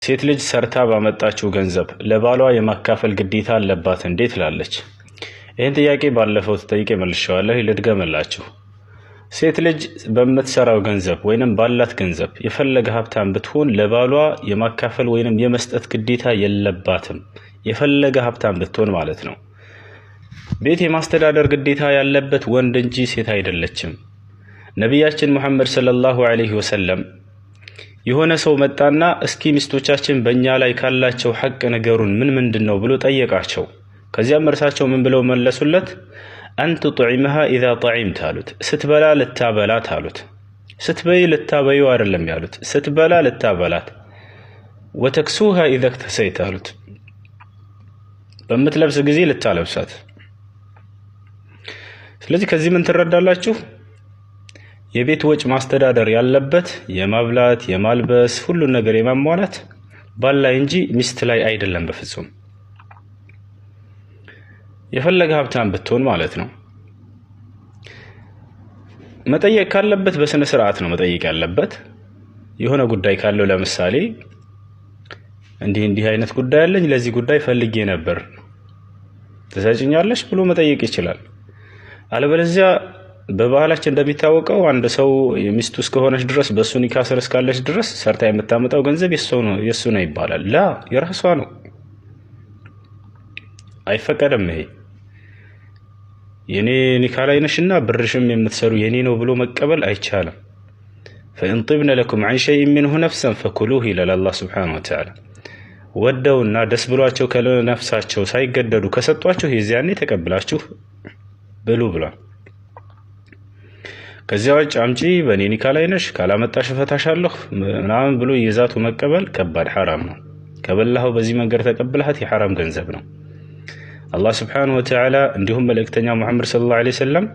ሴት ልጅ ሰርታ ባመጣችው ገንዘብ ለባሏ የማካፈል ግዴታ አለባት እንዴት ላለች? ይህን ጥያቄ ባለፈው ተጠይቄ መልሼዋለሁ። ልድገምላችሁ። ሴት ልጅ በምትሰራው ገንዘብ ወይንም ባላት ገንዘብ የፈለገ ሀብታም ብትሆን ለባሏ የማካፈል ወይንም የመስጠት ግዴታ የለባትም። የፈለገ ሀብታም ብትሆን ማለት ነው። ቤት የማስተዳደር ግዴታ ያለበት ወንድ እንጂ ሴት አይደለችም። ነቢያችን ሙሐመድ ሰለላሁ ዐለይሂ ወሰለም የሆነ ሰው መጣና እስኪ ሚስቶቻችን በእኛ ላይ ካላቸው ሐቅ ነገሩን ምንድነው ብሎ ጠየቃቸው። ከዚያም እርሳቸው ምን ብለው መለሱለት? አንተ ጡዒመሃ ኢዛ ጠዒምት አሉት። ስትበላ ልታበላት አሉት። ስትበይ ልታበዩ አይደለም ያሉት፣ ስትበላ ልታበላት። ወተክሱሃ ኢዛ ክተሰይት አሉት። በምትለብስ ጊዜ ልታለብሳት። ስለዚህ ከዚህ ምን ትረዳላችሁ? የቤት ወጭ ማስተዳደር ያለበት የማብላት የማልበስ ሁሉን ነገር የማሟላት ባል ላይ እንጂ ሚስት ላይ አይደለም በፍጹም። የፈለገ ሀብታም ብትሆን ማለት ነው። መጠየቅ ካለበት በስነ ስርዓት ነው መጠየቅ ያለበት። የሆነ ጉዳይ ካለው ለምሳሌ እንዲህ አይነት ጉዳይ አለኝ፣ ለዚህ ጉዳይ ፈልጌ ነበር ትሰጪኛለሽ ብሎ መጠየቅ ይችላል። አለበለዚያ በባህላችን እንደሚታወቀው አንድ ሰው የሚስቱ እስከሆነች ድረስ በሱ ኒካ ስር እስካለች ድረስ ሰርታ የምታመጣው ገንዘብ የሱ ነው ይባላል። ላ የራሷ ነው፣ አይፈቀድም። ይሄ የኔ ኒካ ላይ ነሽና ብርሽም የምትሰሩ የኔ ነው ብሎ መቀበል አይቻልም። فإن طبن لكم عن شيء منه نفسا فكلوه إلى الله سبحانه وتعالى ወደውና ደስ ብሏቸው ከነፍሳቸው ሳይገደዱ ከሰጧችሁ የዚያኔ ተቀብላችሁ ብሉ ብሏል። ከዚያ ውጭ አምጪ በኔ ኒካ ላይ ነሽ ካላመጣሽ ፈታሻለሁ ምናምን ብሎ ይዛቱ መቀበል ከባድ ሐራም ነው። ከበላው በዚህ መንገድ ተቀብለሃት የሐራም ገንዘብ ነው። አላህ Subhanahu Wa Ta'ala እንዲሁም መልእክተኛ ሙሐመድ ሰለላሁ ዐለይሂ ወሰለም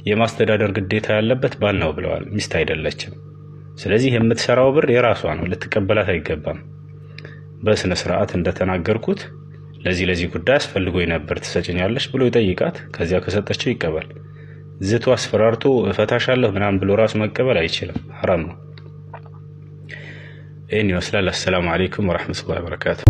የማስተዳደር ግዴታ ያለበት ባል ነው ብለዋል፣ ሚስት አይደለችም። ስለዚህ የምትሰራው ብር የራሷ ነው፣ ልትቀበላት አይገባም። በስነ ስርዓት እንደተናገርኩት ለዚህ ጉዳይ አስፈልጎኝ ነበር ትሰጪኛለሽ ብሎ ይጠይቃት። ከዚያ ከሰጠችው ይቀበል። ዝቶ አስፈራርቶ ፈታሻለሁ ምናምን ብሎ ራስ መቀበል አይችልም፣ ሐራም ነው። ይህን ይመስላል። አሰላሙ አለይኩም ወራህመቱላሂ ወበረካቱ።